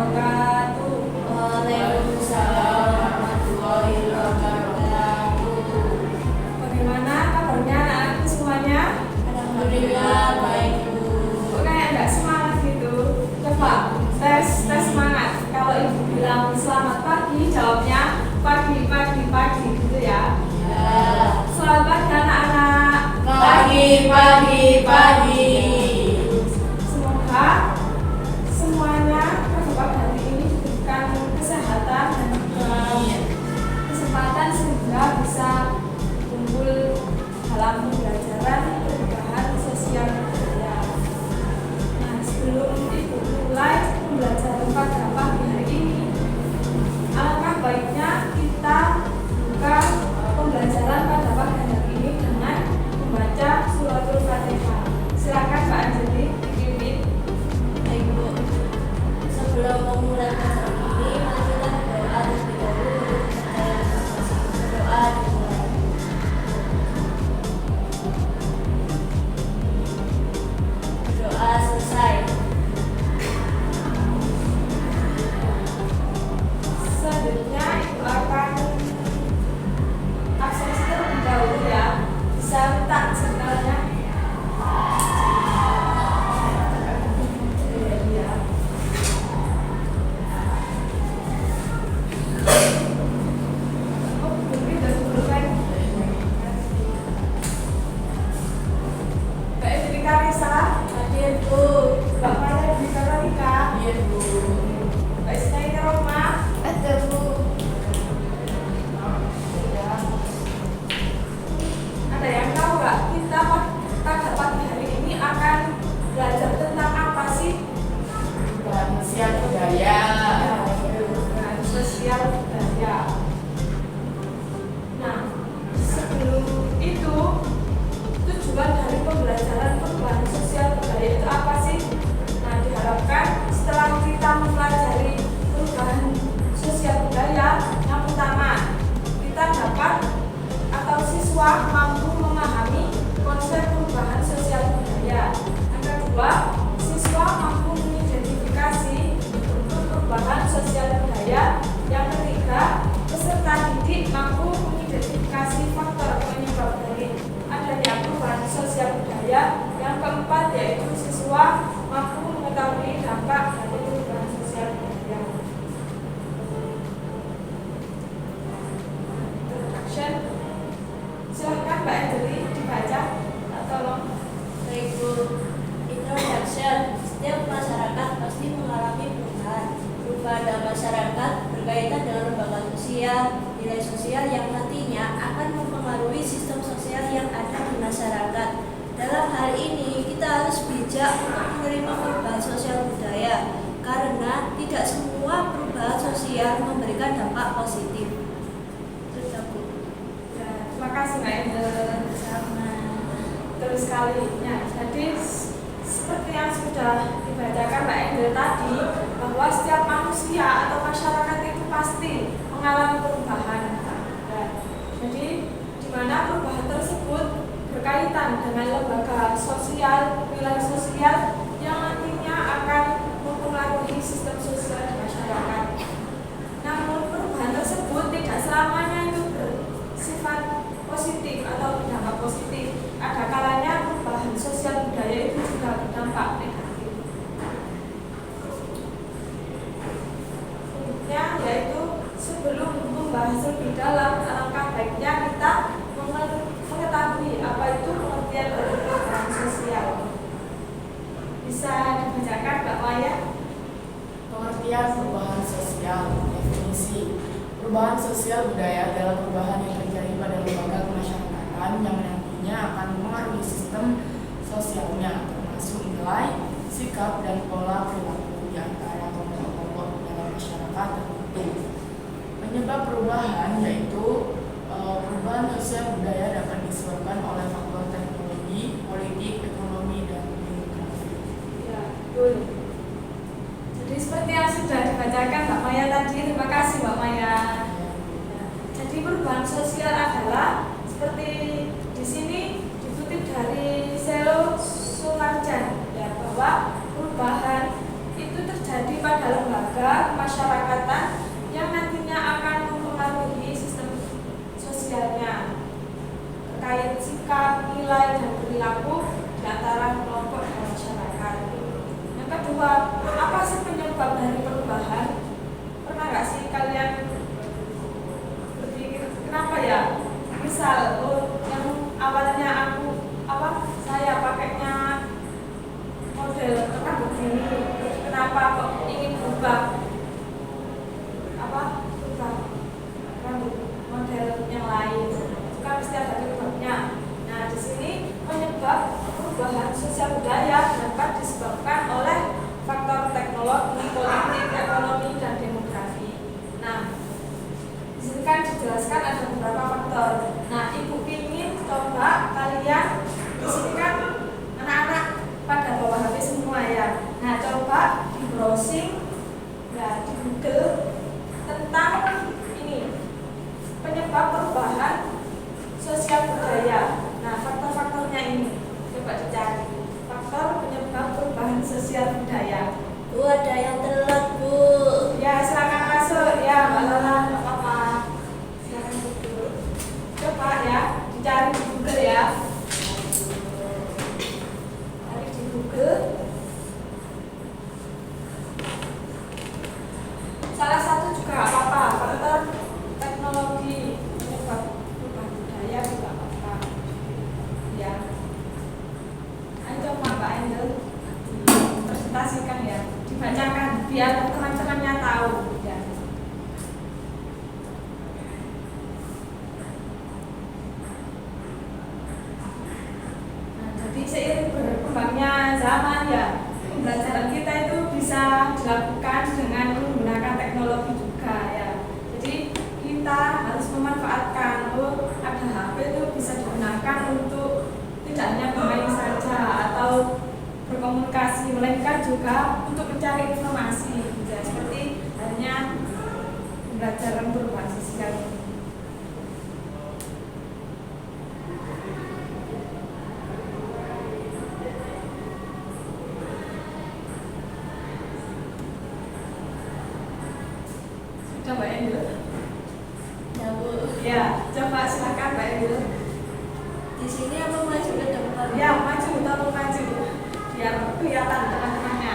wabarakatuh. Waalaikumsalam warahmatullahi wabarakatuh. Bagaimana kabarnya anak-anakku semuanya? Alhamdulillah baik Bu. Kok kayak nggak semangat gitu? Coba tes semangat. Kalau ibu bilang selamat pagi, jawabnya pagi gitu ya. Ya. Selamat pagi anak-anak. Pagi. Semoga semuanya pada hari ini diberikan kesehatan dan juga kesempatan sehingga bisa kumpul dalam pembelajaran perubahan sosial budaya. Nah, sebelum ibu mulai pembelajaran pada pagi hari ini, alangkah baiknya kita buka pembelajaran pada pagi hari ini dengan membaca suratul Fatihah. Silakan Mbak Anjeli dipimpin. Baik Bu. Sebelum memulai pelajaran ini, mari kita berdoa terlebih dahulu untuk berdoa dimulai. Berdoa selesai. Selanjutnya ibu akan akses terlebih dahulu ya. Bisa minta jurnalnya. Oh, mungkin udah sebelum kan? Mbak Edri Karisa, Hadir Bu. Mbak Maya di Karolika, Hadir Bu. Mbak Isnaini Roma, Ada Bu. ada yang tahu nggak kita pada pagi hari ini akan belajar tentang apa sih? Sosial budaya. Nah, sosial budaya. Nah, sebelum itu tujuan dari pembelajaran perubahan sosial budaya itu apa sih? Nah, diharapkan setelah kita mempelajari perubahan sosial budaya, yang pertama kita dapat atau siswa mampu memahami konsep perubahan sosial budaya. Yang kedua, siswa mampu mengidentifikasi bentuk perubahan sosial budaya. Yang ketiga, peserta didik mampu mengidentifikasi faktor penyebab dari adanya perubahan sosial budaya. Yang keempat, yaitu siswa mampu mengetahui dampak dari perubahan sosial budaya. Introduction. Silahkan Mbak Anjeli dibaca. Tolong. Baik Bu. Introduction. Setiap masyarakat pasti mengalami perubahan. Perubahan dalam masyarakat berkaitan dengan lembaga sosial, nilai sosial yang nantinya akan mempengaruhi sistem sosial yang ada di masyarakat. Dalam hal ini, kita harus bijak untuk menerima perubahan sosial budaya, karena tidak semua perubahan sosial memberikan dampak positif. Sudah Bu. Ya, terima kasih Mbak Endel. Terus sekali. Ya, jadi seperti yang sudah dibacakan Mbak Endel tadi, bahwa setiap manusia atau masyarakat itu pasti mengalami perubahan. Ya, jadi di mana perubahan tersebut berkaitan dengan lembaga sosial, wilayah sosial yang nantinya akan mempengaruhi sistem sosial di masyarakat. Namun perubahan tersebut tidak selamanya itu bersifat positif atau berdampak positif. Ada kalanya perubahan sosial budaya itu juga berdampak negatif. Berikutnya yaitu sebelum membahas lebih dalam, alangkah baiknya kita mengetahui apa itu pengertian dari perubahan sosial. Bisa dibacakan Mbak Maya? Pengertian perubahan sosial, definisi. Perubahan sosial budaya adalah perubahan yang terjadi pada lembaga kemasyarakatan yang nantinya akan mempengaruhi sistem sosialnya, termasuk nilai, sikap, dan pola perilaku di antara kelompok-kelompok dalam masyarakat tertentu. Penyebab perubahan yaitu perubahan sosial budaya dapat disebabkan oleh faktor teknologi, politik, ekonomi, dan demografi. Ya, betul. Jadi seperti yang sudah dibacakan Mbak Maya tadi, terima kasih Mbak Maya. Ya, jadi perubahan sosial adalah seperti di sini dikutip dari Selo Sumarjan, ya, bahwa perubahan itu terjadi pada lembaga lembaga kemasyarakatan yang nantinya akan mempengaruhi sistem sosialnya terkait sikap, nilai, dan perilaku di antara kelompok dan masyarakat. Yang kedua, apa sih penyebab dari perubahan? Pernah nggak sih kalian berpikir kenapa ya? Misal, yang awalnya saya pakainya model rambut begini, terus kenapa kok ingin berubah berubah rambut model yang lain? Itu kan pasti ada penyebabnya. Nah, di sini penyebab perubahan sosial budaya dapat disebabkan oleh faktor teknologi, politik, ekonomi, dan demografi. Nah, di sini kan dijelaskan ada beberapa faktor. Nah, ibu ingin coba kalian di sini kan anak-anak pada bawa HP semua ya. Nah, coba di browsing ya di Google tentang ini penyebab perubahan sosial budaya. Nah, faktor-faktornya ini coba dicari. Faktor penyebab perubahan sosial budaya. Bu, ada yang telat, Bu. Ya, silakan masuk ya, Mbak Lola, nggak apa-apa. Silakan duduk. Coba ya, dicari di Google ya. Cari di Google. Salah satu juga nggak apa-apa. Faktor teknologi penyebab perubahan budaya juga nggak apa-apa. Ya. Ayo coba Mbak Angel presentasikan ya, dibacakan biar teman-temannya tahu ya. Nah, jadi seiring berkembangnya zaman ya, pembelajaran kita itu bisa dilakukan dengan menggunakan teknologi juga ya. Jadi kita harus memanfaatkan ada HP itu bisa digunakan untuk tidak hanya bermain saja atau berkomunikasi, melainkan juga untuk mencari informasi ya, seperti halnya pembelajaran perubahan sosial ini. Sudah Mbak Endel? Ya, Bu. Ya, coba silakan Mbak Endel. Di sini apa maju ke depan? Ya, maju, tolong maju biar kelihatan teman-temannya.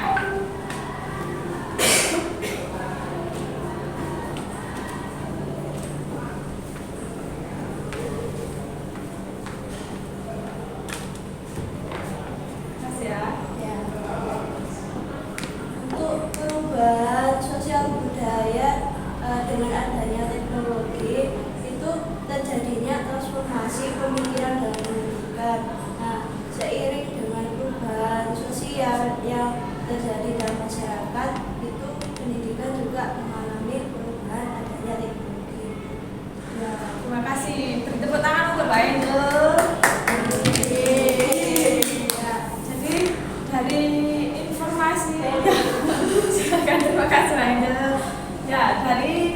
Mas ya. Ya. Untuk perubahan sosial budaya dengan adanya teknologi itu terjadinya transformasi pemikiran dalam pendidikan. Nah, seiring dengan perubahan sosial yang terjadi dalam masyarakat, itu pendidikan juga mengalami perubahan adanya teknologi. Ya, terima kasih. Beri tepuk tangan untuk Mbak Angel. Ya, jadi dari informasi silakan, terima kasih Mbak Angel. Ya, dari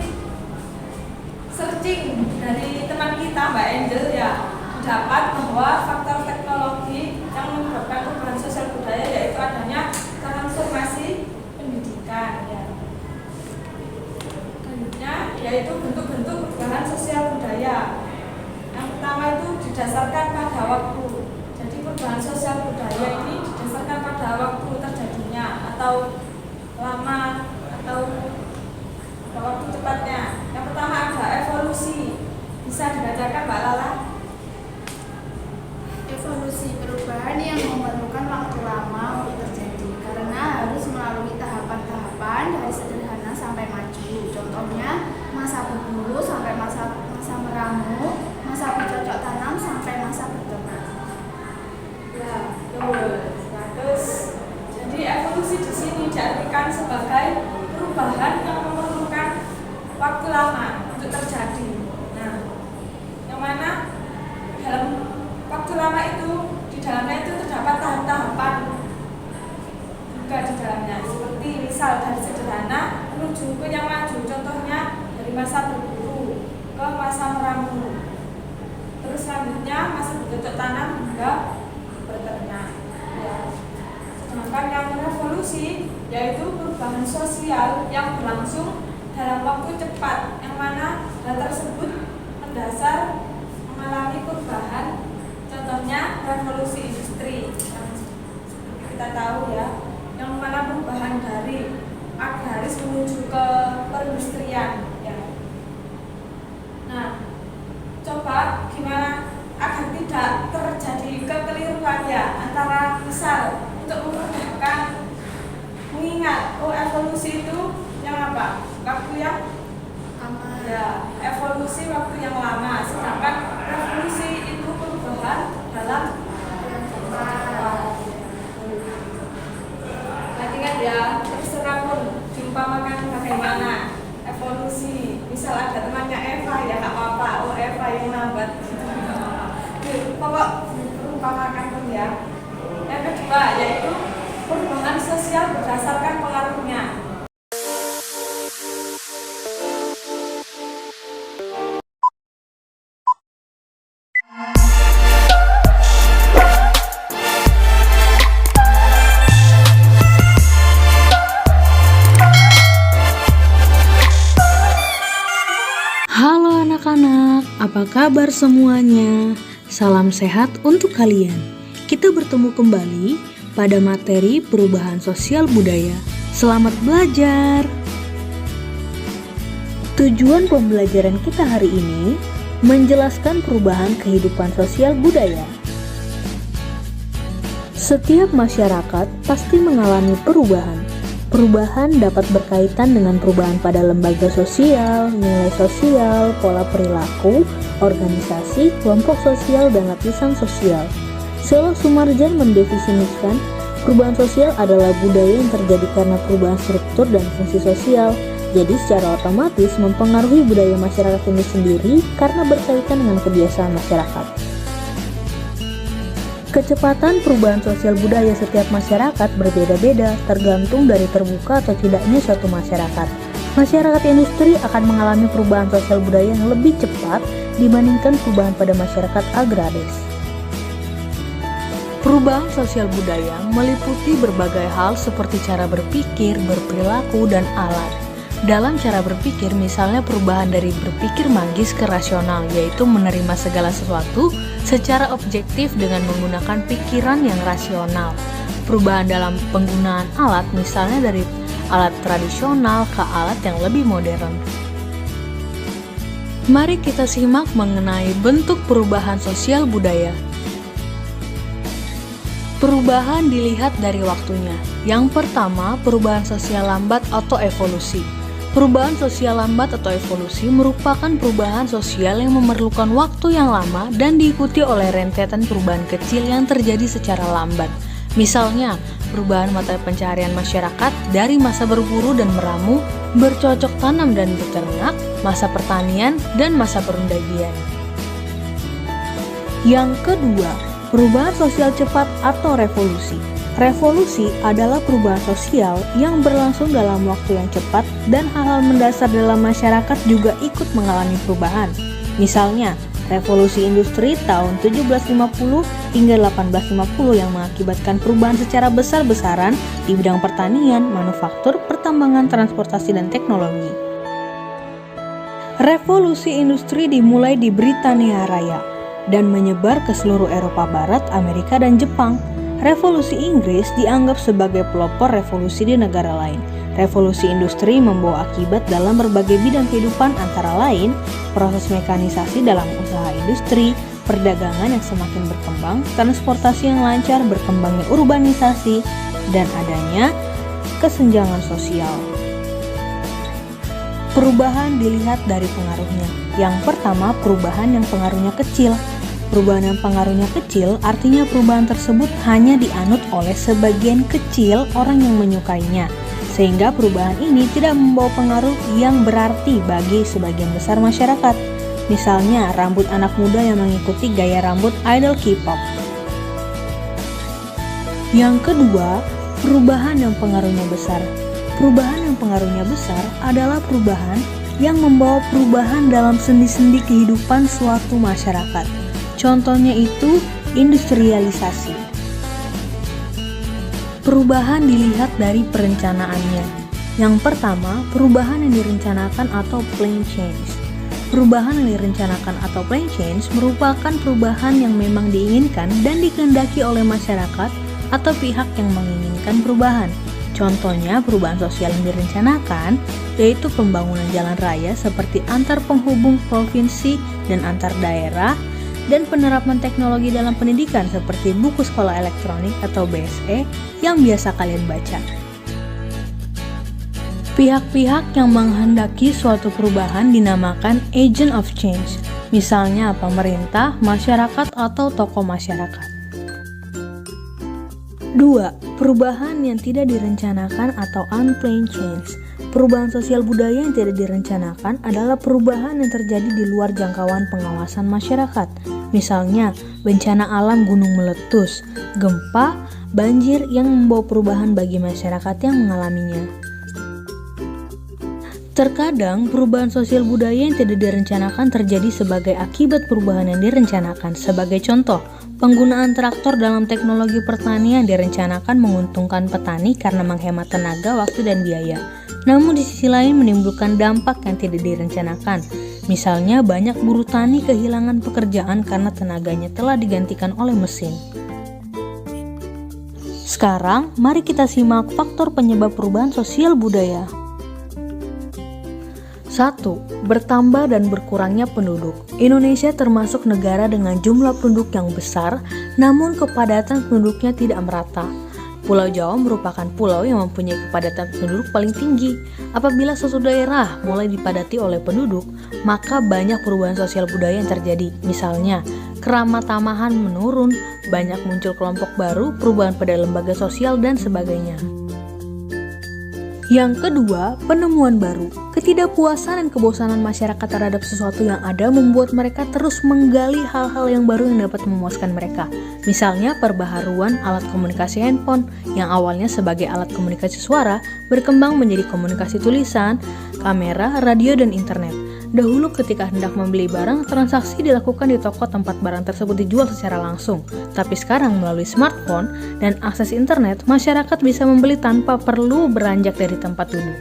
searching dari teman kita Mbak Angel ya, dapat bahwa faktor teknologi yang menyebabkan perubahan sosial budaya yaitu adanya transformasi pendidikan ya. Selanjutnya yaitu bentuk-bentuk perubahan sosial budaya. Yang pertama itu didasarkan pada waktu. Jadi perubahan sosial budaya ini didasarkan pada waktu terjadinya atau lama atau waktu cepatnya. Yang pertama ada evolusi. Bisa dibacakan Mbak Lala? Evolusi perubahan yang memerlukan waktu lama untuk terjadi karena harus melalui tahapan-tahapan dari sederhana sampai maju. Contohnya masa berburu sampai masa meramu, masa bercocok tanam sampai masa berternak. Ya, betul. Terus, jadi evolusi di sini diartikan sebagai perubahan yang memerlukan waktu lama untuk terjadi. Nah, yang mana dalam waktu lama itu di dalamnya itu terdapat tahap-tahapan juga di dalamnya. Seperti misal dari sederhana menuju ke yang maju. Contohnya dari masa berburu ke masa meramu. Terus selanjutnya masa bercocok tanam hingga berternak. Ya. Sedangkan yang revolusi yaitu perubahan sosial yang berlangsung dalam waktu cepat, yang mana hal tersebut mendasar mengalami perubahan. Contohnya revolusi industri yang seperti kita tahu ya, yang mana perubahan dari agraris menuju ke perindustrian ya. Nah, coba gimana agar tidak terjadi kekeliruan ya, antara misal untuk memudahkan mengingat evolusi itu yang apa? Waktu yang Aman. ya, evolusi waktu yang lama, sedangkan revolusi itu perubahan dalam ingat ya, terserah pun diumpamakan bagaimana evolusi. Misal ada temannya Eva ya nggak apa-apa, Eva yang lambat pokok diumpamakan pun ya. Yang kedua yaitu perubahan sosial berdasarkan pengaruhnya. Halo anak-anak, apa kabar semuanya? Salam sehat untuk kalian. Kita bertemu kembali pada materi perubahan sosial budaya. Selamat belajar! Tujuan pembelajaran kita hari ini menjelaskan perubahan kehidupan sosial budaya. Setiap masyarakat pasti mengalami perubahan. Perubahan dapat berkaitan dengan perubahan pada lembaga sosial, nilai sosial, pola perilaku, organisasi, kelompok sosial, dan lapisan sosial. Selo Sumarjan mendefinisikan perubahan sosial adalah budaya yang terjadi karena perubahan struktur dan fungsi sosial. Jadi secara otomatis mempengaruhi budaya masyarakat ini sendiri karena berkaitan dengan kebiasaan masyarakat. Kecepatan perubahan sosial budaya setiap masyarakat berbeda-beda tergantung dari terbuka atau tidaknya suatu masyarakat. Masyarakat industri akan mengalami perubahan sosial budaya yang lebih cepat dibandingkan perubahan pada masyarakat agraris. Perubahan sosial budaya meliputi berbagai hal seperti cara berpikir, berperilaku, dan alat. Dalam cara berpikir, misalnya perubahan dari berpikir magis ke rasional, yaitu menerima segala sesuatu secara objektif dengan menggunakan pikiran yang rasional. Perubahan dalam penggunaan alat, misalnya dari alat tradisional ke alat yang lebih modern. Mari kita simak mengenai bentuk perubahan sosial budaya. Perubahan dilihat dari waktunya. Yang pertama, perubahan sosial lambat atau evolusi. Perubahan sosial lambat atau evolusi merupakan perubahan sosial yang memerlukan waktu yang lama dan diikuti oleh rentetan perubahan kecil yang terjadi secara lambat. Misalnya, perubahan mata pencaharian masyarakat dari masa berburu dan meramu, bercocok tanam dan beternak, masa pertanian, dan masa perundagian. Yang kedua, perubahan sosial cepat atau revolusi. Revolusi adalah perubahan sosial yang berlangsung dalam waktu yang cepat dan hal-hal mendasar dalam masyarakat juga ikut mengalami perubahan. Misalnya, revolusi industri tahun 1750 hingga 1850 yang mengakibatkan perubahan secara besar-besaran di bidang pertanian, manufaktur, pertambangan, transportasi, dan teknologi. Revolusi industri dimulai di Britania Raya dan menyebar ke seluruh Eropa Barat, Amerika, dan Jepang. Revolusi Inggris dianggap sebagai pelopor revolusi di negara lain. Revolusi industri membawa akibat dalam berbagai bidang kehidupan antara lain proses mekanisasi dalam usaha industri, perdagangan yang semakin berkembang, transportasi yang lancar, berkembangnya urbanisasi, dan adanya kesenjangan sosial. Perubahan dilihat dari pengaruhnya. Yang pertama, perubahan yang pengaruhnya kecil. Perubahan yang pengaruhnya kecil artinya perubahan tersebut hanya dianut oleh sebagian kecil orang yang menyukainya, sehingga perubahan ini tidak membawa pengaruh yang berarti bagi sebagian besar masyarakat. Misalnya, rambut anak muda yang mengikuti gaya rambut idol K-pop. Yang kedua, perubahan yang pengaruhnya besar. Perubahan yang pengaruhnya besar adalah perubahan yang membawa perubahan dalam sendi-sendi kehidupan suatu masyarakat. Contohnya itu industrialisasi. Perubahan dilihat dari perencanaannya. Yang pertama, perubahan yang direncanakan atau plan change. Perubahan yang direncanakan atau plan change merupakan perubahan yang memang diinginkan dan dikehendaki oleh masyarakat atau pihak yang menginginkan perubahan. Contohnya perubahan sosial yang direncanakan yaitu pembangunan jalan raya seperti antar penghubung provinsi dan antar daerah, dan penerapan teknologi dalam pendidikan seperti buku sekolah elektronik atau BSE yang biasa kalian baca. Pihak-pihak yang menghendaki suatu perubahan dinamakan agent of change, misalnya pemerintah, masyarakat, atau tokoh masyarakat. 2. Perubahan yang tidak direncanakan atau unplanned change. Perubahan sosial budaya yang tidak direncanakan adalah perubahan yang terjadi di luar jangkauan pengawasan masyarakat. Misalnya, bencana alam gunung meletus, gempa, banjir yang membawa perubahan bagi masyarakat yang mengalaminya. Terkadang, perubahan sosial budaya yang tidak direncanakan terjadi sebagai akibat perubahan yang direncanakan. Sebagai contoh, penggunaan traktor dalam teknologi pertanian direncanakan menguntungkan petani karena menghemat tenaga, waktu, dan biaya. Namun di sisi lain menimbulkan dampak yang tidak direncanakan. Misalnya, banyak buruh tani kehilangan pekerjaan karena tenaganya telah digantikan oleh mesin. Sekarang, mari kita simak faktor penyebab perubahan sosial budaya. 1. Bertambah dan berkurangnya penduduk. Indonesia termasuk negara dengan jumlah penduduk yang besar, namun kepadatan penduduknya tidak merata. Pulau Jawa merupakan pulau yang mempunyai kepadatan penduduk paling tinggi. Apabila suatu daerah mulai dipadati oleh penduduk, maka banyak perubahan sosial budaya yang terjadi. Misalnya, keramah tamahan menurun, banyak muncul kelompok baru, perubahan pada lembaga sosial, dan sebagainya. Yang kedua, penemuan baru. Ketidakpuasan dan kebosanan masyarakat terhadap sesuatu yang ada membuat mereka terus menggali hal-hal yang baru yang dapat memuaskan mereka. Misalnya perbaharuan alat komunikasi handphone yang awalnya sebagai alat komunikasi suara berkembang menjadi komunikasi tulisan, kamera, radio, dan internet. Dahulu ketika hendak membeli barang, transaksi dilakukan di toko tempat barang tersebut dijual secara langsung. Tapi sekarang melalui smartphone dan akses internet, masyarakat bisa membeli tanpa perlu beranjak dari tempat duduk.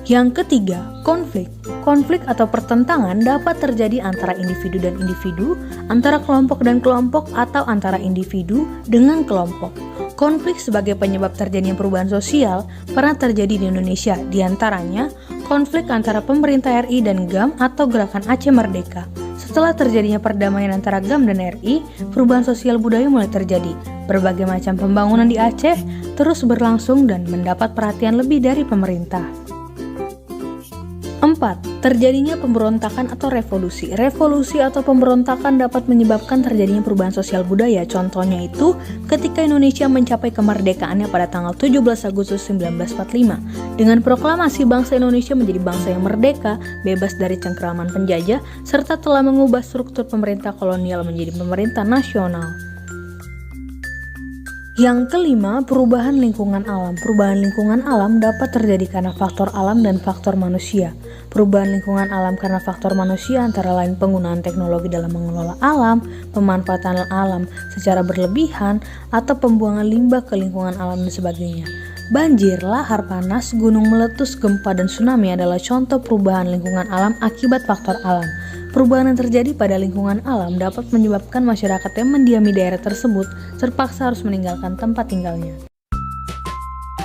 Yang ketiga, konflik. Konflik atau pertentangan dapat terjadi antara individu dan individu, antara kelompok dan kelompok, atau antara individu dengan kelompok. Konflik sebagai penyebab terjadinya perubahan sosial pernah terjadi di Indonesia, diantaranya konflik antara pemerintah RI dan GAM atau Gerakan Aceh Merdeka. Setelah terjadinya perdamaian antara GAM dan RI, perubahan sosial budaya mulai terjadi. Berbagai macam pembangunan di Aceh terus berlangsung dan mendapat perhatian lebih dari pemerintah. 4. Terjadinya pemberontakan atau revolusi. Revolusi atau pemberontakan dapat menyebabkan terjadinya perubahan sosial budaya. Contohnya itu ketika Indonesia mencapai kemerdekaannya pada tanggal 17 Agustus 1945. Dengan proklamasi bangsa Indonesia menjadi bangsa yang merdeka, bebas dari cengkeraman penjajah, serta telah mengubah struktur pemerintah kolonial menjadi pemerintah nasional. Yang kelima, perubahan lingkungan alam. Perubahan lingkungan alam dapat terjadi karena faktor alam dan faktor manusia. Perubahan lingkungan alam karena faktor manusia antara lain penggunaan teknologi dalam mengelola alam, pemanfaatan alam secara berlebihan, atau pembuangan limbah ke lingkungan alam dan sebagainya. Banjir, lahar panas, gunung meletus, gempa, dan tsunami adalah contoh perubahan lingkungan alam akibat faktor alam. Perubahan yang terjadi pada lingkungan alam dapat menyebabkan masyarakat yang mendiami daerah tersebut terpaksa harus meninggalkan tempat tinggalnya.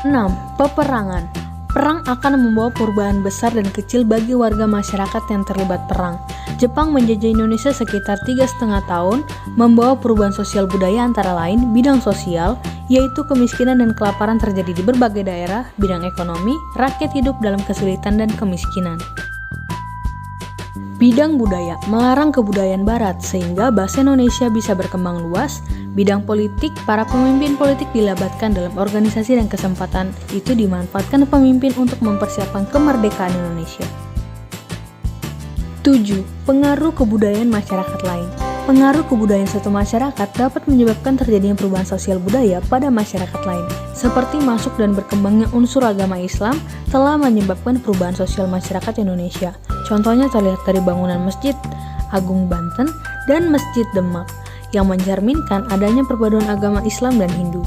6. Peperangan. Perang akan membawa perubahan besar dan kecil bagi warga masyarakat yang terlibat perang. Jepang menjajah Indonesia sekitar 3,5 tahun, membawa perubahan sosial budaya antara lain bidang sosial, yaitu kemiskinan dan kelaparan terjadi di berbagai daerah, bidang ekonomi, rakyat hidup dalam kesulitan dan kemiskinan. Bidang budaya, melarang kebudayaan barat sehingga bahasa Indonesia bisa berkembang luas. Bidang politik, para pemimpin politik dilabatkan dalam organisasi dan kesempatan itu dimanfaatkan pemimpin untuk mempersiapkan kemerdekaan Indonesia. 7. Pengaruh kebudayaan masyarakat lain. Pengaruh kebudayaan suatu masyarakat dapat menyebabkan terjadinya perubahan sosial budaya pada masyarakat lain. Seperti masuk dan berkembangnya unsur agama Islam telah menyebabkan perubahan sosial masyarakat Indonesia. Contohnya terlihat dari bangunan Masjid Agung Banten dan Masjid Demak yang mencerminkan adanya perpaduan agama Islam dan Hindu.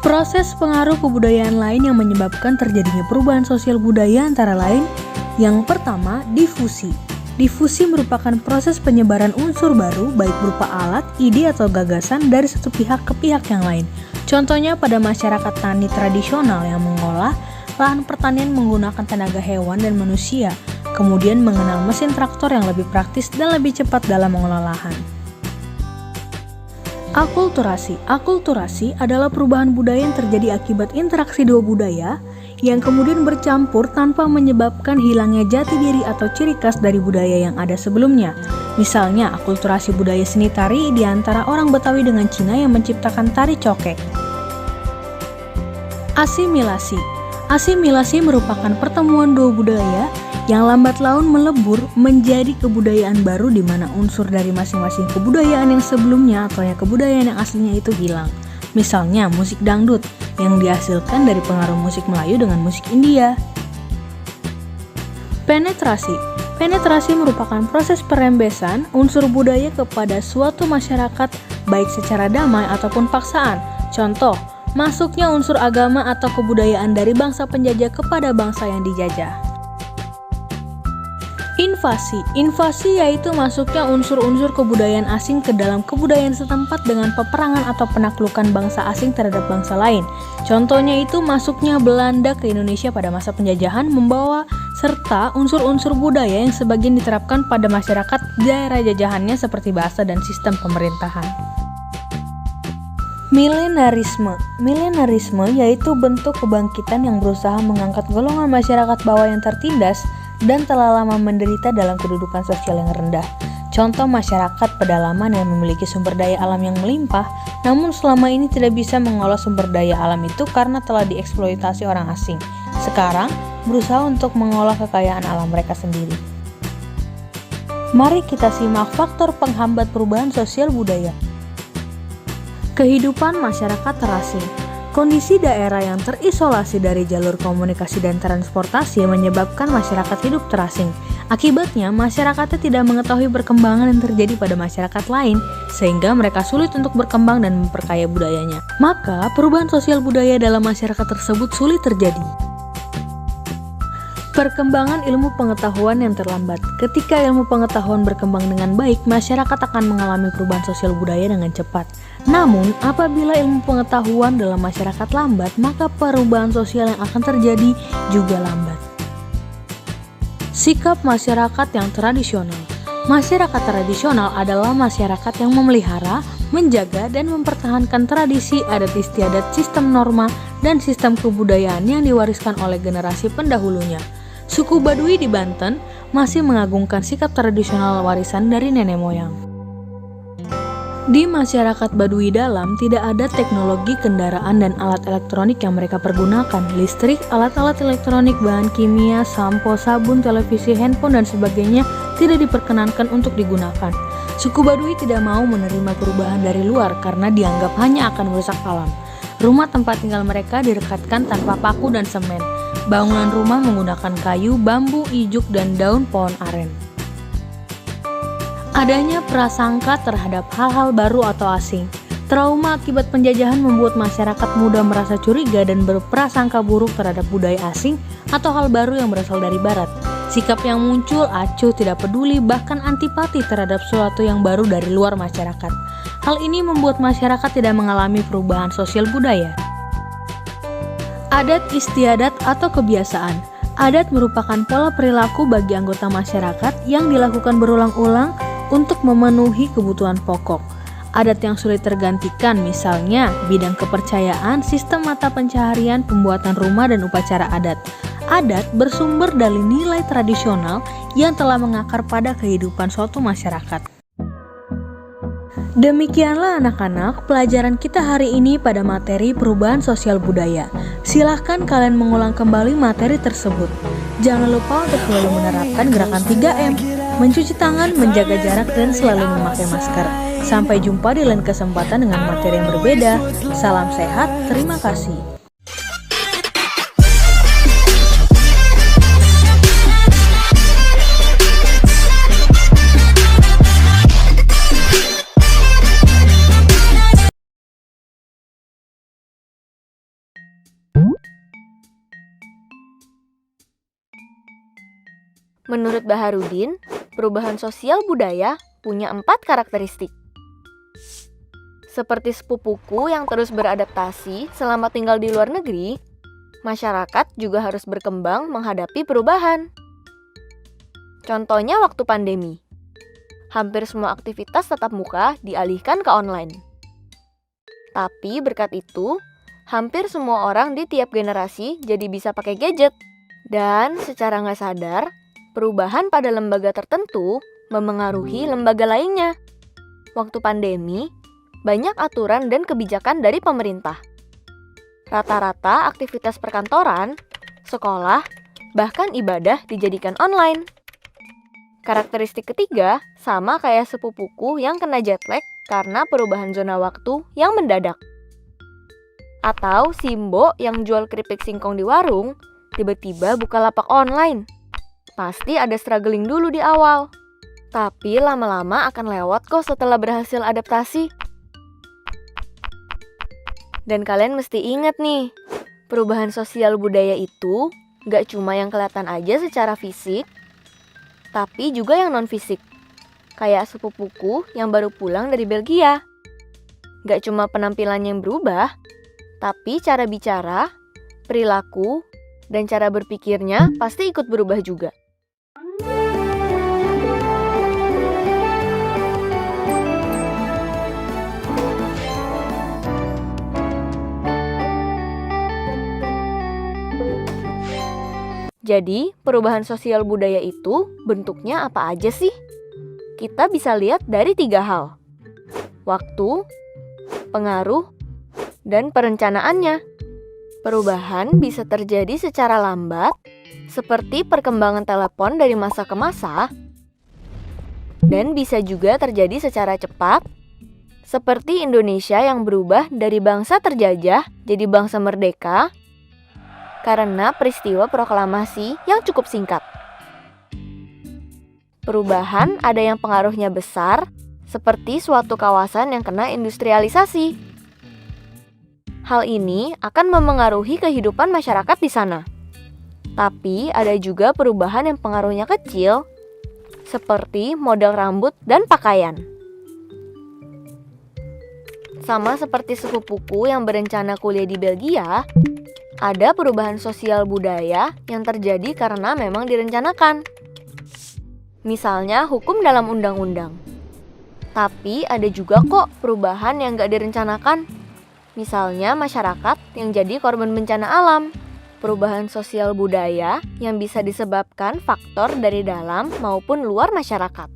Proses pengaruh kebudayaan lain yang menyebabkan terjadinya perubahan sosial budaya antara lain, yang pertama, difusi. Difusi merupakan proses penyebaran unsur baru baik berupa alat, ide, atau gagasan dari satu pihak ke pihak yang lain. Contohnya pada masyarakat tani tradisional yang mengolah lahan pertanian menggunakan tenaga hewan dan manusia, kemudian mengenal mesin traktor yang lebih praktis dan lebih cepat dalam mengolah lahan. Akulturasi. Akulturasi adalah perubahan budaya yang terjadi akibat interaksi dua budaya yang kemudian bercampur tanpa menyebabkan hilangnya jati diri atau ciri khas dari budaya yang ada sebelumnya. Misalnya, akulturasi budaya seni tari di antara orang Betawi dengan Cina yang menciptakan tari cokek. Asimilasi. Asimilasi merupakan pertemuan dua budaya yang lambat laun melebur menjadi kebudayaan baru di mana unsur dari masing-masing kebudayaan yang sebelumnya atau kebudayaan yang aslinya itu hilang. Misalnya musik dangdut yang dihasilkan dari pengaruh musik Melayu dengan musik India. Penetrasi. Penetrasi merupakan proses perembesan unsur budaya kepada suatu masyarakat baik secara damai ataupun paksaan. Contoh, masuknya unsur agama atau kebudayaan dari bangsa penjajah kepada bangsa yang dijajah. Invasi. Invasi yaitu masuknya unsur-unsur kebudayaan asing ke dalam kebudayaan setempat dengan peperangan atau penaklukan bangsa asing terhadap bangsa lain. Contohnya itu masuknya Belanda ke Indonesia pada masa penjajahan membawa serta unsur-unsur budaya yang sebagian diterapkan pada masyarakat daerah jajahannya seperti bahasa dan sistem pemerintahan. Milenarisme. Milenarisme yaitu bentuk kebangkitan yang berusaha mengangkat golongan masyarakat bawah yang tertindas dan telah lama menderita dalam kedudukan sosial yang rendah. Contoh masyarakat pedalaman yang memiliki sumber daya alam yang melimpah, namun selama ini tidak bisa mengolah sumber daya alam itu karena telah dieksploitasi orang asing. Sekarang berusaha untuk mengolah kekayaan alam mereka sendiri. Mari kita simak faktor penghambat perubahan sosial budaya. Kehidupan masyarakat terasing. Kondisi daerah yang terisolasi dari jalur komunikasi dan transportasi menyebabkan masyarakat hidup terasing. Akibatnya, masyarakatnya tidak mengetahui perkembangan yang terjadi pada masyarakat lain, sehingga mereka sulit untuk berkembang dan memperkaya budayanya. Maka, perubahan sosial budaya dalam masyarakat tersebut sulit terjadi. Perkembangan ilmu pengetahuan yang terlambat. Ketika ilmu pengetahuan berkembang dengan baik, masyarakat akan mengalami perubahan sosial budaya dengan cepat. Namun, apabila ilmu pengetahuan dalam masyarakat lambat, maka perubahan sosial yang akan terjadi juga lambat. Sikap masyarakat yang tradisional. Masyarakat tradisional adalah masyarakat yang memelihara, menjaga, dan mempertahankan tradisi, adat istiadat, sistem norma, dan sistem kebudayaan yang diwariskan oleh generasi pendahulunya. Suku Baduy di Banten masih mengagungkan sikap tradisional warisan dari nenek moyang. Di masyarakat Baduy dalam tidak ada teknologi kendaraan dan alat elektronik yang mereka pergunakan. Listrik, alat-alat elektronik, bahan kimia, sampo, sabun, televisi, handphone, dan sebagainya tidak diperkenankan untuk digunakan. Suku Baduy tidak mau menerima perubahan dari luar karena dianggap hanya akan merusak alam. Rumah tempat tinggal mereka direkatkan tanpa paku dan semen. Bangunan rumah menggunakan kayu, bambu, ijuk, dan daun pohon aren. Adanya prasangka terhadap hal-hal baru atau asing. Trauma akibat penjajahan membuat masyarakat mudah merasa curiga dan berprasangka buruk terhadap budaya asing atau hal baru yang berasal dari barat. Sikap yang muncul acuh, tidak peduli, bahkan antipati terhadap sesuatu yang baru dari luar masyarakat. Hal ini membuat masyarakat tidak mengalami perubahan sosial budaya. Adat istiadat atau kebiasaan. Adat merupakan pola perilaku bagi anggota masyarakat yang dilakukan berulang-ulang untuk memenuhi kebutuhan pokok. Adat yang sulit tergantikan misalnya bidang kepercayaan, sistem mata pencaharian, pembuatan rumah, dan upacara adat. Adat bersumber dari nilai tradisional yang telah mengakar pada kehidupan suatu masyarakat. Demikianlah anak-anak pelajaran kita hari ini pada materi perubahan sosial budaya. Silahkan kalian mengulang kembali materi tersebut. Jangan lupa untuk selalu menerapkan gerakan 3M, mencuci tangan, menjaga jarak, dan selalu memakai masker. Sampai jumpa di lain kesempatan dengan materi yang berbeda. Salam sehat, terima kasih. Menurut Baharudin, perubahan sosial budaya punya 4 karakteristik. Seperti sepupuku yang terus beradaptasi selama tinggal di luar negeri, masyarakat juga harus berkembang menghadapi perubahan. Contohnya waktu pandemi. Hampir semua aktivitas tatap muka dialihkan ke online. Tapi berkat itu, hampir semua orang di tiap generasi jadi bisa pakai gadget. Dan secara nggak sadar, perubahan pada lembaga tertentu memengaruhi lembaga lainnya. Waktu pandemi, banyak aturan dan kebijakan dari pemerintah. Rata-rata aktivitas perkantoran, sekolah, bahkan ibadah dijadikan online. Karakteristik ketiga sama kayak sepupuku yang kena jet lag karena perubahan zona waktu yang mendadak. Atau Simbo yang jual keripik singkong di warung, tiba-tiba buka lapak online. Pasti ada struggling dulu di awal. Tapi lama-lama akan lewat kok setelah berhasil adaptasi. Dan kalian mesti ingat nih, perubahan sosial budaya itu gak cuma yang kelihatan aja secara fisik, tapi juga yang non-fisik. Kayak sepupuku yang baru pulang dari Belgia. Gak cuma penampilannya yang berubah, tapi cara bicara, perilaku, dan cara berpikirnya pasti ikut berubah juga. Jadi, perubahan sosial budaya itu bentuknya apa aja sih? Kita bisa lihat dari 3 hal. Waktu, pengaruh, dan perencanaannya. Perubahan bisa terjadi secara lambat, seperti perkembangan telepon dari masa ke masa, dan bisa juga terjadi secara cepat, seperti Indonesia yang berubah dari bangsa terjajah jadi bangsa merdeka, karena peristiwa proklamasi yang cukup singkat. Perubahan ada yang pengaruhnya besar, seperti suatu kawasan yang kena industrialisasi. Hal ini akan memengaruhi kehidupan masyarakat di sana. Tapi ada juga perubahan yang pengaruhnya kecil, seperti model rambut dan pakaian. Sama seperti sepupuku yang berencana kuliah di Belgia, ada perubahan sosial budaya yang terjadi karena memang direncanakan. Misalnya hukum dalam undang-undang. Tapi ada juga kok perubahan yang gak direncanakan. Misalnya masyarakat yang jadi korban bencana alam. Perubahan sosial budaya yang bisa disebabkan faktor dari dalam maupun luar masyarakat.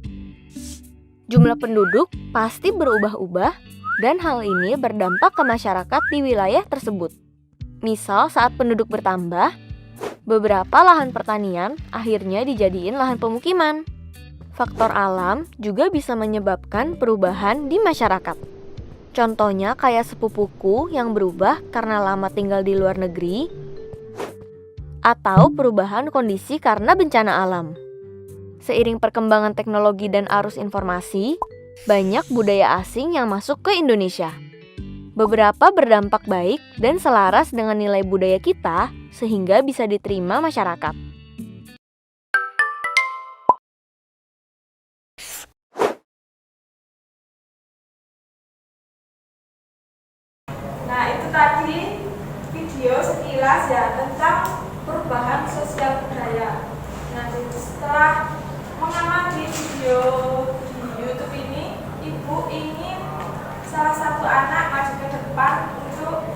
Jumlah penduduk pasti berubah-ubah dan hal ini berdampak ke masyarakat di wilayah tersebut. Misal saat penduduk bertambah, beberapa lahan pertanian akhirnya dijadiin lahan pemukiman. Faktor alam juga bisa menyebabkan perubahan di masyarakat. Contohnya kayak sepupuku yang berubah karena lama tinggal di luar negeri, atau perubahan kondisi karena bencana alam. Seiring perkembangan teknologi dan arus informasi, banyak budaya asing yang masuk ke Indonesia. Beberapa berdampak baik dan selaras dengan nilai budaya kita sehingga bisa diterima masyarakat. Nah, itu tadi video sekilas ya tentang perubahan sosial budaya. Nah, setelah mengamati video di YouTube ini, Ibu ingin salah satu anak maju ke depan untuk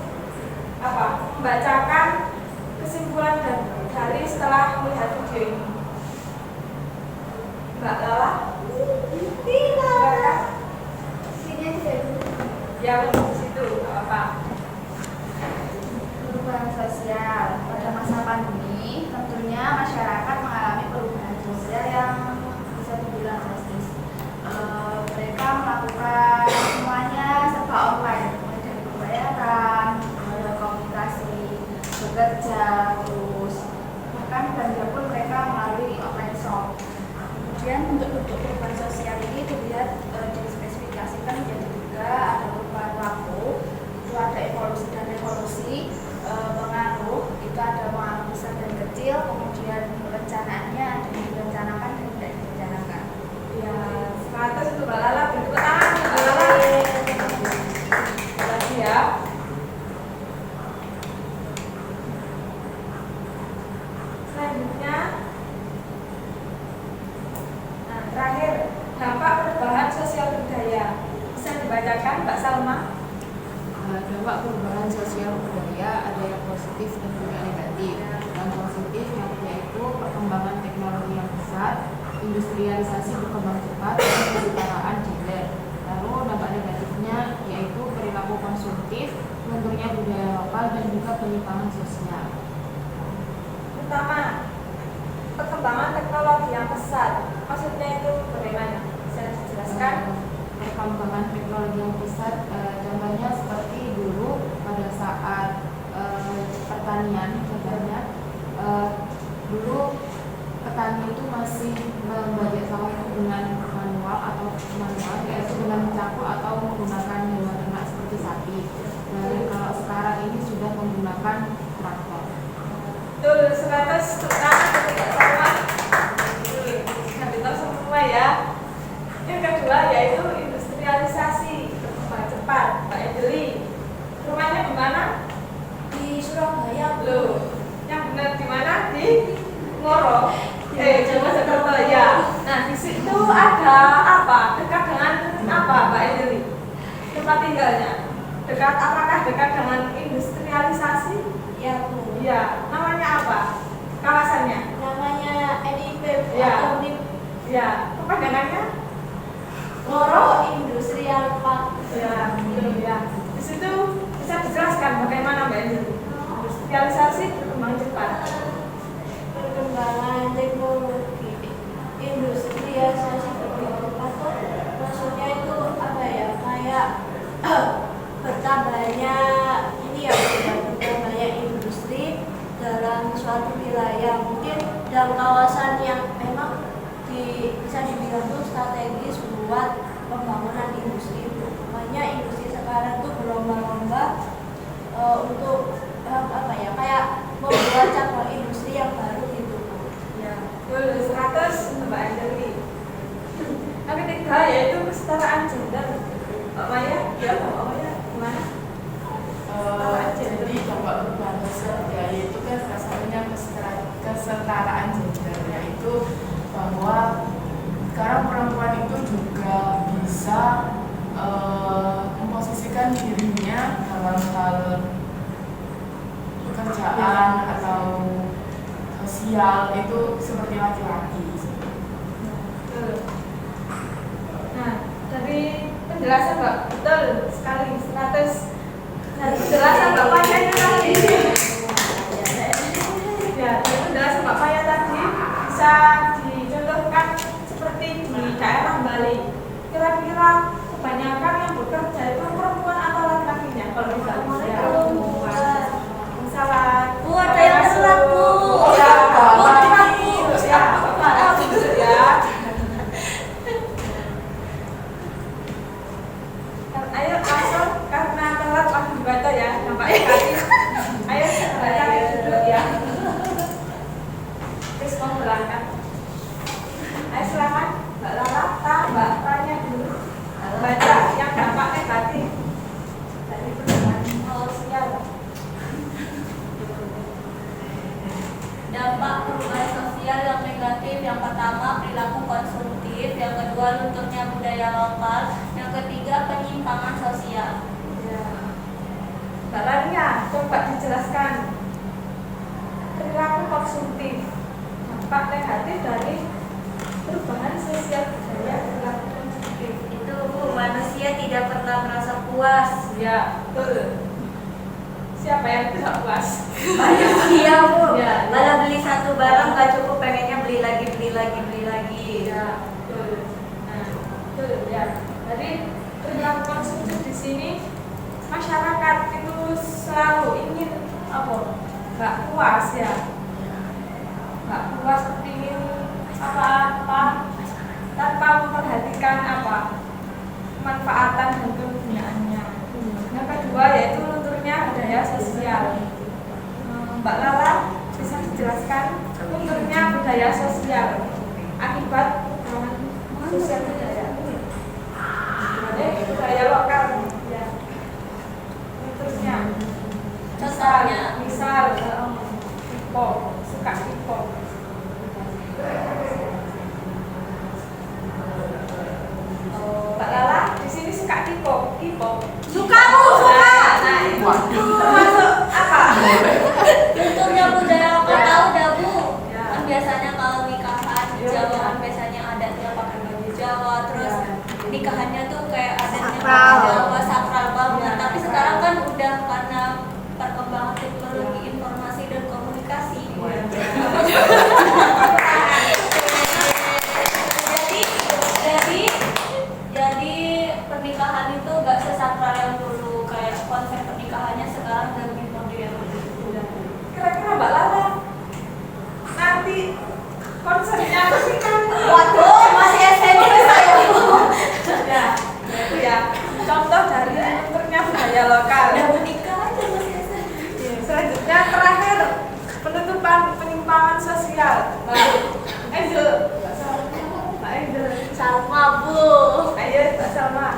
membacakan kesimpulan dari setelah melihat video ini. Mbak Lala? Tidak. Sini aja dulu. Ya, di situ, nggak apa-apa. Perubahan sosial pada masa pandemi, tentunya masyarakat mengalami perubahan sosial yang bisa dibilang drastis. Mereka melakukan semuanya serba online, mulai dari pembayaran, komunikasi, bekerja, terus bahkan belanja pun mereka melalui online shop. Kemudian untuk perubahan sosial ini dilihat dispesifikasikan menjadi 3, ada perubahan waktu, itu ada evolusi dan revolusi. Pengaruh itu ada pengaruh besar dan kecil, kemudian perencanaannya ada yang rencana selanjutnya, nah terakhir, dampak perubahan sosial budaya. Bisa dibacakan Mbak Salma? Dampak perubahan sosial budaya ada yang positif dan juga negatif. Yang positif yaitu perkembangan teknologi yang pesat, industrialisasi berkembang cepat, dan kesetaraan gender. Lalu dampak negatifnya yaitu perilaku konsumtif, lunturnya budaya lokal, dan juga penyimpangan sosial. Pertama, perkembangan teknologi yang pesat. Maksudnya itu bagaimana? Bisa dijelaskan? Perkembangan teknologi yang pesat, contohnya seperti dulu pada saat pertanian, contohnya dulu petani itu masih membajak sawah dengan manual yaitu dengan mencangkul atau menggunakan hewan ternak seperti sapi. Dan kalau sekarang ini sudah menggunakan traktor. Betul, 100 tentang tidak sama. Betul, semua ya. Yang kedua yaitu industrialisasi berkembang cepat. Mbak Edeli, rumahnya di mana? Di Surabaya. Loh, yang benar di mana? Di Ngoro. Jakarta ya. Nah, di situ ada apa? Dekat dengan apa, Mbak Edeli? Tempat tinggalnya. Apakah dekat dengan industrialisasi? Ya, Bu. Ya, namanya apa? Kawasannya? Namanya NIP Ya. atau NIP Ya, kepanjangannya? Ngoro Industrial Park. Ya, betul ya. Di situ bisa dijelaskan bagaimana Mbak Edeli? Industrialisasi berkembang cepat. Perkembangan teknologi industrialisasi berkembang cepat tuh maksudnya itu apa ya, kayak bertambahnya ini ya, bertambahnya industri dalam suatu wilayah, mungkin dalam kawasan yang memang bisa dibilang tuh strategis buat pembangunan industri itu. Makanya industri sekarang tuh berlomba-lomba untuk apa ya, kayak membuat cabang industri yang baru gitu. Ya, betul 100 untuk Mbak Edeli. Yang ketiga yaitu kesetaraan gender. Mbak Maya, ya Mbak Maya gimana? Jadi dampak perubahan sosial budaya itu kan salah satunya kesetaraan gender, yaitu bahwa sekarang perempuan itu juga bisa memposisikan dirinya dalam hal pekerjaan atau sosial itu seperti laki-laki. Betul. Nah, dari penjelasan Mbak, betul sekali 100. Dari penjelasan Mbak Maya tadi. Ya, dari penjelasan Mbak Maya tadi bisa dicontohkan seperti di daerah Bali. Kira-kira kebanyakan yang bekerja itu perempuan atau laki-lakinya? Kalau di Bali ya, perempuan. Salah. Bu, ada yang telat, Bu. Ya, Bu, telat, Bu. ya, maaf ya. Ayo langsung karena telat langsung dibaca ya, nampaknya tadi. Ayo baca dulu ya. Terus mau berangkat. Ayo silakan Mbak Lala, Mbak tanya dulu. Baca yang dampak negatif dari perubahan sosial. Dampak perubahan sosial yang negatif, yang pertama perilaku konsumtif, yang kedua lunturnya budaya lokal, yang ketiga penyimpangan sosial. Ya. Mbak Lania, coba dijelaskan perilaku konsumtif, dampak negatif dari perubahan sosial budaya perilaku konsumtif. Itu, Bu, manusia tidak pernah merasa puas. Ya, betul. Siapa yang tidak puas? Manusia, Bu. Ya, Kalau beli satu barang nggak cukup, pengennya beli lagi. Ya, betul. Nah, betul ya. Jadi perilaku konsumtif di sini masyarakat itu selalu ingin apa? Nggak puas ya. Nggak puas, ingin apa-apa tanpa memperhatikan apa manfaatan dan kegunaannya. Yang kedua yaitu lunturnya budaya sosial. Mbak Lala bisa dijelaskan lunturnya budaya sosial akibat sosial budaya. Budaya lokal ya. Lunturnya. Contohnya? Misal suka K-pop. Mbak Lala di sini suka K-pop. Suka Bu, suka. Nah, itu termasuk apa? Bentuknya budaya lokal tahu dah Bu. Ya. Kan biasanya kalau nikahan di Ya. Jawa kan biasanya adatnya pakai baju Jawa, terus Ya. nikahannya tuh kayak adatnya Sakral. pakai Jawa, sakral banget. Tapi sekarang kan udah karena perkembangan teknologi informasi dan komunikasi. jadi pernikahan itu gak sesakral yang dulu, kayak konsep pernikahannya sekarang lebih modern. Kira-kira Mbak Lala nanti konsernya pernikahan Waduh, masih SMP saya. ya, itu ya contoh dari bentuknya budaya lokal. Udah menikah aja masih SMP. Selanjutnya terakhir penutupan penyimpangan sosial. Mbak Angel, Mbak Angel, Sama Bu. ayo Mbak Salma.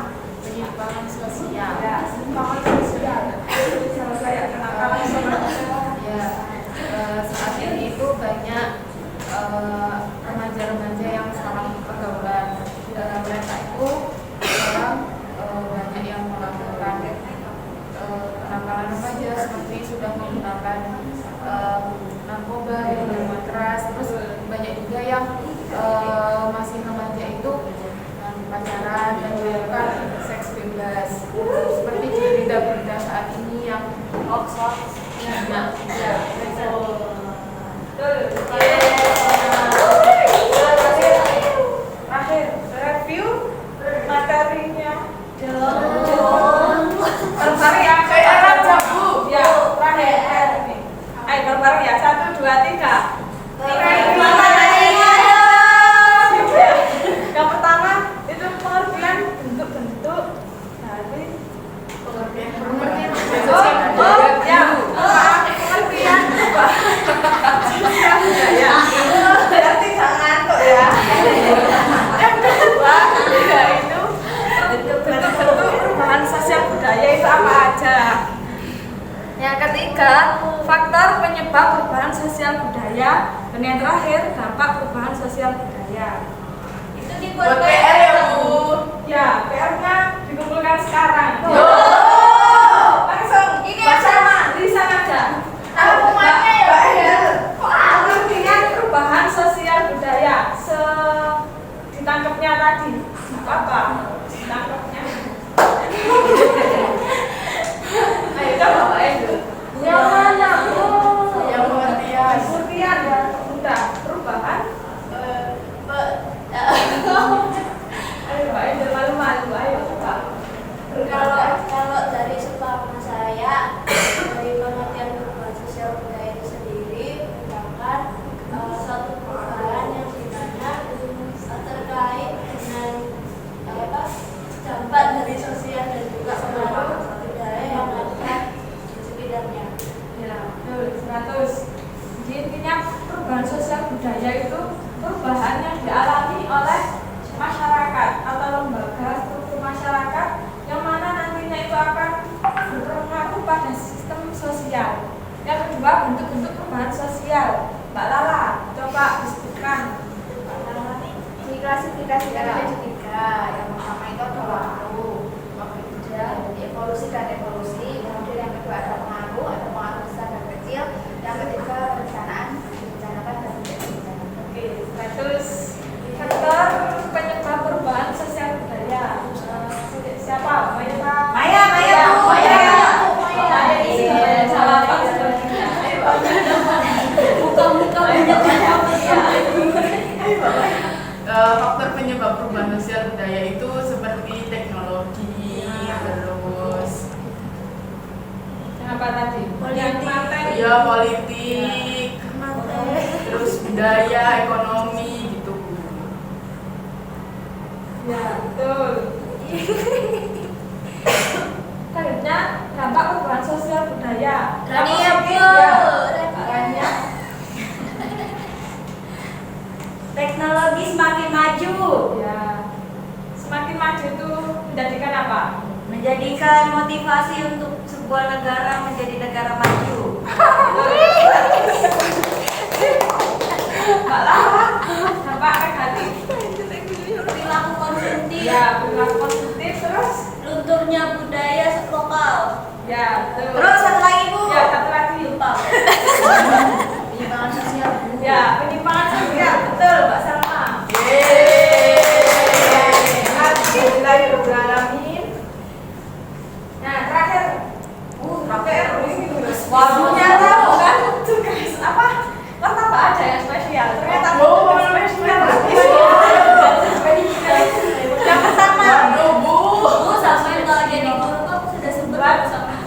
Penyimpangan sosial. Ya, penyimpangan sosial. Sama saya kenakalan sama Ya, saat ini itu banyak remaja-remaja yang salah pergaulan. Di dalam mereka itu sekarang banyak yang melakukan kenakalan remaja seperti sudah menggunakan narkoba, minuman keras, terus banyak juga yang masih remaja itu pacaran dan melakukan seks bebas seperti di berita-berita saat ini yang hoax. Nah, ya, Terakhir, review materinya. Bareng ya, kayak aja Bu. Ya, terakhir ini. Ayo bareng ya, 1, 2, 3. Yang pertama itu pengertian bentuk-bentuk dari pengertian ya, pengertian ya. Berarti jangan kok ya. Yang kedua, yaitu bentuk-bentuk perubahan sosial budaya itu apa aja. Yang ketiga, faktor penyebab perubahan sosial budaya, dan yang terakhir, dampak perubahan sosial budaya. Itu dibuat buat PR ya Bu. Ya, PR-nya dikumpulkan sekarang. Yo. Langsung Ini baca aja. tulisan aja. Hukumannya ya, Mbak, ya. Pengertian perubahan sosial budaya ditangkapnya tadi. Apa? Ditangkapnya. Ayo coba Mbak Edo. Yang mana Bu? Yang pengertian. Pengertian ya, mudah. Perubahan. Ayo Mbak Edo, malu-malu. Ayo coba. Kalau dari sepengetahuan saya, dari pengertian perubahan sosial budaya itu sendiri merupakan suatu perubahan yang dimana terkait dengan dampak dari sosial dan juga pengaruh budaya yang ada di sekitarnya. Ya, betul, 100. Jadi intinya perubahan sosial budaya itu perubahan yang dialami oleh masyarakat atau lembaga struktur masyarakat yang mana nantinya itu akan berpengaruh pada sistem sosial. Yang kedua, bentuk-bentuk perubahan sosial. Mbak Lala, coba disebutkan. Diklasifikasikan menjadi 3. Yang pertama itu ada waktu evolusi dan evolusi. Kemudian yang kedua ada pengaruh besar dan kecil. Yang ketiga perencanaan, direncanakan dan tidak direncanakan. Oke, terus faktor penyebab perubahan sosial budaya. Siapa? Maya. Di sini salah Pak sebenarnya. Buka-buka banyak Faktor penyebab perubahan sosial budaya itu seperti teknologi, terus Apa tadi? Politik. Yang materi. ya politik, terus budaya, ekonomi gitu. Ya, betul. Selanjutnya, dampak perubahan sosial budaya. Rani Yang ya, positif, Bu. ya. Rani. Teknologi semakin maju, Ya. Semakin maju itu menjadikan apa? menjadikan motivasi untuk sebuah negara menjadi negara maju. Betul. Penyimpangan sosial. Ya, penyimpangan sosial, betul Mbak Salma. Alhamdulillahirobbilalamin. Nah, terakhir. Waktunya tahu kan tugas apa? Martabak ada yang spesial. Ternyata spesial. Yang pertama, Bu, sampai kalau jadi guru kok sudah sempat sama.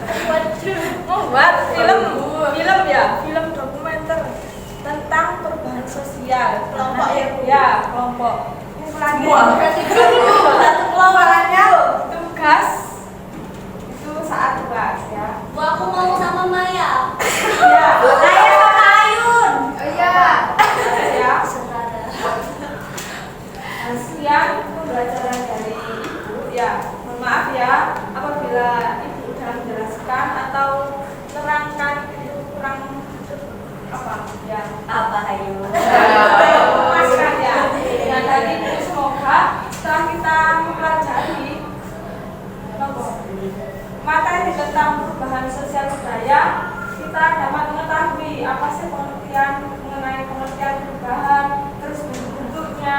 membuat film ya, film dokumenter tentang perubahan sosial. Kelompok ya, kelompok. Lagi satu kelompokannya tugas itu saat tugas ya. Bu, aku mau sama Maya. Ya, Saya sama Ayun. Oh iya. ya. Setara. Hasil pembelajaran dari ibu ya, mohon maaf ya apabila ibu dalam menjelaskan atau terangkan itu kurang apa ya. Apa Ayun? Memuaskan ya. Nah dari itu semoga setelah kita mempelajari materi tentang perubahan sosial budaya, kita dapat mengetahui apa sih pengertian mengenai pengertian perubahan, terus bentuk-bentuknya,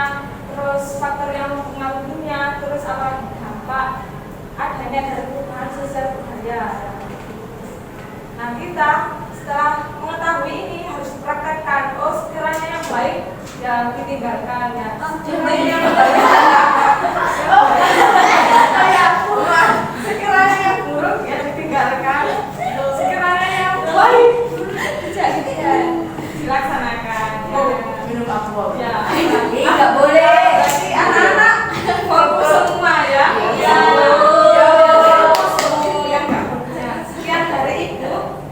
terus faktor yang mempengaruhinya, terus apa dampak adanya dari perubahan sosial budaya. Nah kita setelah mengetahui ini harus praktekkan. Oh sekiranya yang baik ya ditinggalkan ya. Sekiranya yang sekiranya yang buruk ya ditinggalkan. Sekiranya yang baik ya dilaksanakan. Minum aqua. Ya. Nggak boleh. Berarti anak-anak fokus semua ya. Iya. Yang nggak kerja. Sekian dari Ibu.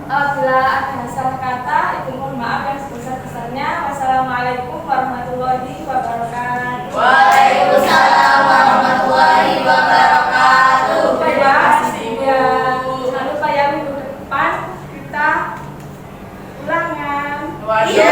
Bila ada salah kata, Ibu mohon maaf yang sebesar-besarnya. Wassalamualaikum warahmatullahi wabarakatuh. Waalaikumsalam warahmatullahi wabarakatuh. Terima kasih ya. Jangan lupa ya minggu depan kita ulangan. Waduh. Iya.